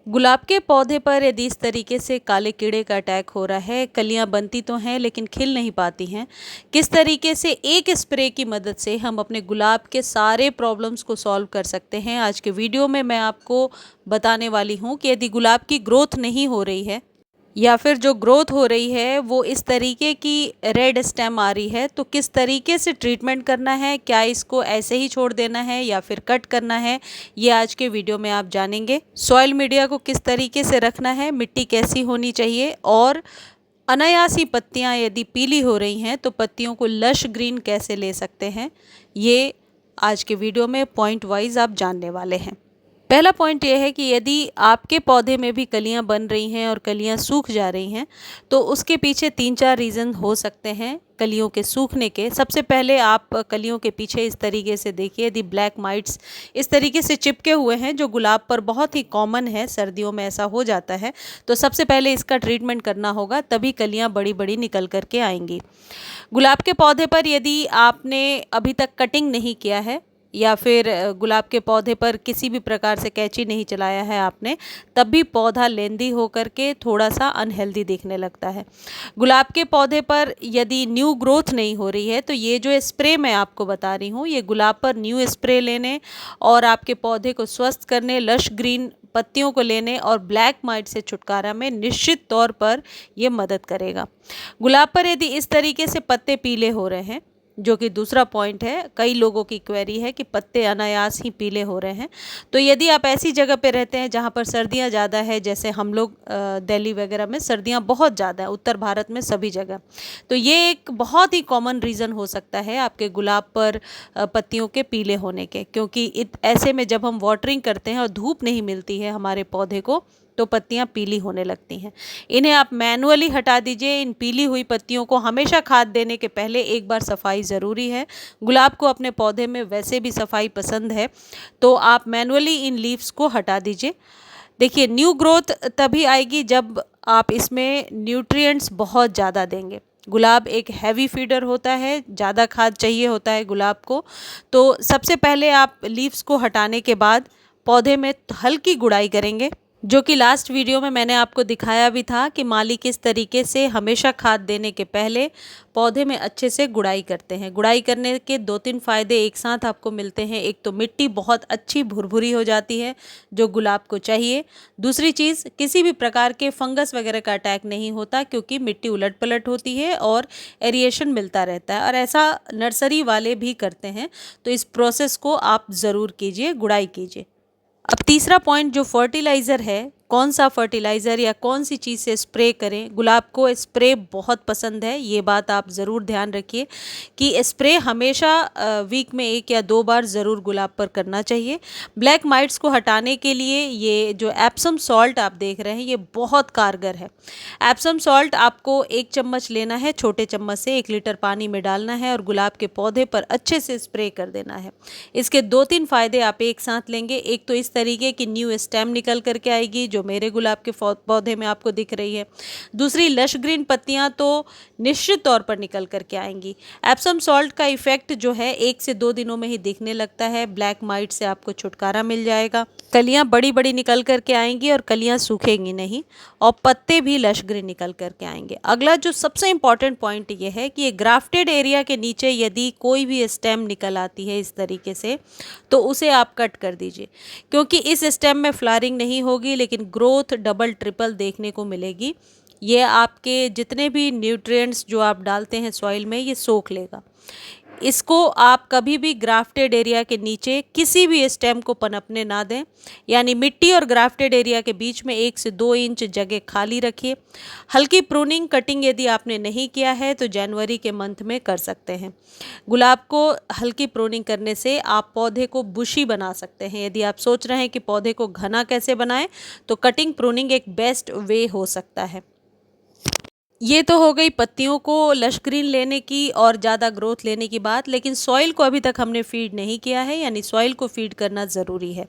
गुलाब के पौधे पर यदि इस तरीके से काले कीड़े का अटैक हो रहा है, कलियां बनती तो हैं लेकिन खिल नहीं पाती हैं, किस तरीके से एक स्प्रे की मदद से हम अपने गुलाब के सारे प्रॉब्लम्स को सॉल्व कर सकते हैं, आज के वीडियो में मैं आपको बताने वाली हूं कि यदि गुलाब की ग्रोथ नहीं हो रही है या फिर जो ग्रोथ हो रही है वो इस तरीके की रेड स्टेम आ रही है, तो किस तरीके से ट्रीटमेंट करना है, क्या इसको ऐसे ही छोड़ देना है या फिर कट करना है, ये आज के वीडियो में आप जानेंगे। सॉइल मीडिया को किस तरीके से रखना है, मिट्टी कैसी होनी चाहिए और अनायासी पत्तियां यदि पीली हो रही हैं तो पत्तियों को लश ग्रीन कैसे ले सकते हैं, ये आज के वीडियो में पॉइंट वाइज आप जानने वाले हैं। पहला पॉइंट ये है कि यदि आपके पौधे में भी कलियां बन रही हैं और कलियां सूख जा रही हैं तो उसके पीछे 3-4 रीज़न हो सकते हैं कलियों के सूखने के। सबसे पहले आप कलियों के पीछे इस तरीके से देखिए, यदि ब्लैक माइट्स इस तरीके से चिपके हुए हैं जो गुलाब पर बहुत ही कॉमन है, सर्दियों में ऐसा हो जाता है, तो सबसे पहले इसका ट्रीटमेंट करना होगा, तभी कलियां बड़ी बड़ी निकल करके आएंगी। गुलाब के पौधे पर यदि आपने अभी तक कटिंग नहीं किया है या फिर गुलाब के पौधे पर किसी भी प्रकार से कैंची नहीं चलाया है आपने, तब भी पौधा लेंदी होकर के थोड़ा सा अनहेल्दी दिखने लगता है। गुलाब के पौधे पर यदि न्यू ग्रोथ नहीं हो रही है तो ये जो स्प्रे मैं आपको बता रही हूँ, ये गुलाब पर न्यू स्प्रे लेने और आपके पौधे को स्वस्थ करने, लश ग्रीन पत्तियों को लेने और ब्लैक माइट से छुटकारा में निश्चित तौर पर ये मदद करेगा। गुलाब पर यदि इस तरीके से पत्ते पीले हो रहे हैं, जो कि दूसरा पॉइंट है, कई लोगों की क्वेरी है कि पत्ते अनायास ही पीले हो रहे हैं, तो यदि आप ऐसी जगह पे रहते हैं जहाँ पर सर्दियाँ ज़्यादा है, जैसे हम लोग दिल्ली वगैरह में सर्दियाँ बहुत ज़्यादा है, उत्तर भारत में सभी जगह, तो ये एक बहुत ही कॉमन रीज़न हो सकता है आपके गुलाब पर पत्तियों के पीले होने के, क्योंकि ऐसे में जब हम वाटरिंग करते हैं और धूप नहीं मिलती है हमारे पौधे को तो पत्तियां पीली होने लगती हैं। इन्हें आप मैनुअली हटा दीजिए। इन पीली हुई पत्तियों को हमेशा खाद देने के पहले एक बार सफाई ज़रूरी है। गुलाब को अपने पौधे में वैसे भी सफाई पसंद है, तो आप मैनुअली इन लीव्स को हटा दीजिए। देखिए, न्यू ग्रोथ तभी आएगी जब आप इसमें न्यूट्रिएंट्स बहुत ज़्यादा देंगे। गुलाब एक हैवी फीडर होता है, ज़्यादा खाद चाहिए होता है गुलाब को, तो सबसे पहले आप लीव्स को हटाने के बाद पौधे में हल्की गुड़ाई करेंगे, जो कि लास्ट वीडियो में मैंने आपको दिखाया भी था कि माली किस तरीके से हमेशा खाद देने के पहले पौधे में अच्छे से गुड़ाई करते हैं। गुड़ाई करने के 2-3 फ़ायदे एक साथ आपको मिलते हैं। एक तो मिट्टी बहुत अच्छी भुरभुरी हो जाती है जो गुलाब को चाहिए। दूसरी चीज़, किसी भी प्रकार के फंगस वगैरह का अटैक नहीं होता क्योंकि मिट्टी उलट पलट होती है और एरिएशन मिलता रहता है, और ऐसा नर्सरी वाले भी करते हैं, तो इस प्रोसेस को आप ज़रूर कीजिए, गुड़ाई कीजिए। अब तीसरा पॉइंट, जो फर्टिलाइज़र है, कौन सा फर्टिलाइज़र या कौन सी चीज़ से स्प्रे करें। गुलाब को स्प्रे बहुत पसंद है, ये बात आप ज़रूर ध्यान रखिए कि स्प्रे हमेशा वीक में 1 या 2 बार ज़रूर गुलाब पर करना चाहिए। ब्लैक माइट्स को हटाने के लिए ये जो एप्सम सॉल्ट आप देख रहे हैं, ये बहुत कारगर है। एप्सम सॉल्ट आपको 1 चम्मच लेना है, छोटे चम्मच से 1 लीटर पानी में डालना है और गुलाब के पौधे पर अच्छे से स्प्रे कर देना है। इसके 2-3 फ़ायदे आप एक साथ लेंगे। एक तो इस तरीके की न्यू स्टेम निकल करके आएगी जो मेरे गुलाब के पौधे में आपको दिख रही है। दूसरी, लश ग्रीन पत्तियां तो निश्चित तौर पर निकल करके आएंगी। एप्सम सॉल्ट का इफेक्ट जो है 1 से 2 दिनों में ही दिखने लगता है। ब्लैक माइट से आपको छुटकारा मिल जाएगा। कलियां बड़ी बड़ी निकल करके आएंगी और कलियां सूखेंगी नहीं, और पत्ते भी लश ग्रीन निकल करके आएंगे। अगला जो सबसे इंपॉर्टेंट पॉइंट ये है कि ये ग्राफ्टेड एरिया के नीचे यदि कोई भी स्टेम निकल आती है इस तरीके से, तो उसे आप कट कर दीजिए, क्योंकि इस स्टेम में फ्लावरिंग नहीं होगी लेकिन ग्रोथ डबल ट्रिपल देखने को मिलेगी। ये आपके जितने भी न्यूट्रिएंट्स जो आप डालते हैं सॉइल में, ये सोख लेगा। इसको आप कभी भी ग्राफ्टेड एरिया के नीचे किसी भी स्टेम को पनपने ना दें, यानी मिट्टी और ग्राफ्टेड एरिया के बीच में 1 से 2 इंच जगह खाली रखिए। हल्की प्रूनिंग कटिंग यदि आपने नहीं किया है तो जनवरी के मंथ में कर सकते हैं। गुलाब को हल्की प्रूनिंग करने से आप पौधे को बुशी बना सकते हैं। यदि आप सोच रहे हैं कि पौधे को घना कैसे बनाएं, तो कटिंग प्रूनिंग एक बेस्ट वे हो सकता है। ये तो हो गई पत्तियों को लश ग्रीन लेने की और ज़्यादा ग्रोथ लेने की बात, लेकिन सॉइल को अभी तक हमने फीड नहीं किया है, यानी सॉइल को फीड करना ज़रूरी है।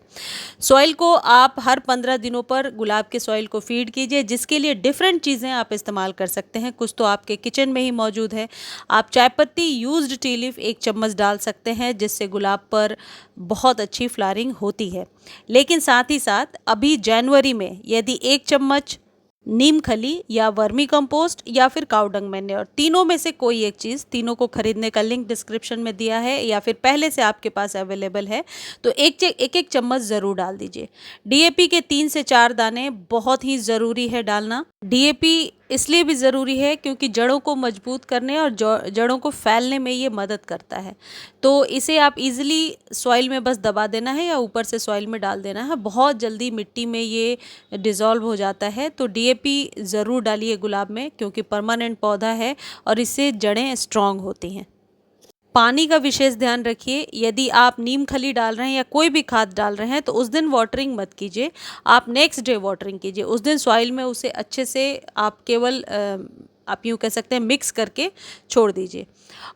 सॉइल को आप हर 15 दिनों पर गुलाब के सॉइल को फीड कीजिए, जिसके लिए डिफरेंट चीज़ें आप इस्तेमाल कर सकते हैं। कुछ तो आपके किचन में ही मौजूद है। आप चाय पत्ती यूज्ड टी लीफ 1 चम्मच डाल सकते हैं, जिससे गुलाब पर बहुत अच्छी फ्लावरिंग होती है। लेकिन साथ ही साथ अभी जनवरी में यदि 1 चम्मच नीम खली या वर्मी कंपोस्ट या फिर काउडंग मैन्योर, तीनों में से कोई एक चीज़, तीनों को खरीदने का लिंक डिस्क्रिप्शन में दिया है या फिर पहले से आपके पास अवेलेबल है, तो एक एक चम्मच ज़रूर डाल दीजिए। डीएपी के 3 से 4 दाने बहुत ही ज़रूरी है डालना। डीएपी इसलिए भी ज़रूरी है क्योंकि जड़ों को मजबूत करने और जड़ों को फैलने में ये मदद करता है। तो इसे आप इजीली सॉइल में बस दबा देना है या ऊपर से सॉइल में डाल देना है, बहुत जल्दी मिट्टी में ये डिज़ोल्व हो जाता है। तो डीएपी ज़रूर डालिए गुलाब में, क्योंकि परमानेंट पौधा है और इससे जड़ें स्ट्रॉन्ग होती हैं। पानी का विशेष ध्यान रखिए। यदि आप नीम खली डाल रहे हैं या कोई भी खाद डाल रहे हैं तो उस दिन वाटरिंग मत कीजिए, आप नेक्स्ट डे वाटरिंग कीजिए। उस दिन सॉइल में उसे अच्छे से आप केवल आप यूँ कह सकते हैं मिक्स करके छोड़ दीजिए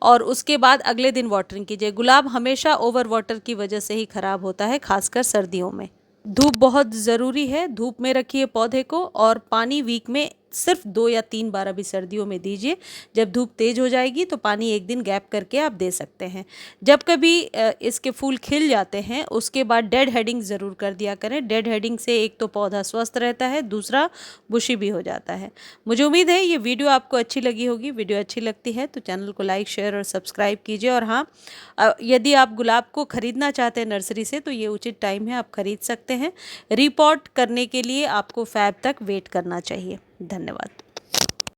और उसके बाद अगले दिन वाटरिंग कीजिए। गुलाब हमेशा ओवर वाटर की वजह से ही ख़राब होता है, खासकर सर्दियों में। धूप बहुत ज़रूरी है, धूप में रखिए पौधे को और पानी वीक में सिर्फ 2 या 3 बार अभी सर्दियों में दीजिए। जब धूप तेज़ हो जाएगी तो पानी एक दिन गैप करके आप दे सकते हैं। जब कभी इसके फूल खिल जाते हैं उसके बाद डेड हेडिंग ज़रूर कर दिया करें। डेड हेडिंग से एक तो पौधा स्वस्थ रहता है, दूसरा बुशी भी हो जाता है। मुझे उम्मीद है ये वीडियो आपको अच्छी लगी होगी। वीडियो अच्छी लगती है तो चैनल को लाइक, शेयर और सब्सक्राइब कीजिए। और हाँ, यदि आप गुलाब को ख़रीदना चाहते हैं नर्सरी से तो ये उचित टाइम है, आप खरीद सकते हैं। रिपोर्ट करने के लिए आपको फ़ैब तक वेट करना चाहिए। धन्यवाद।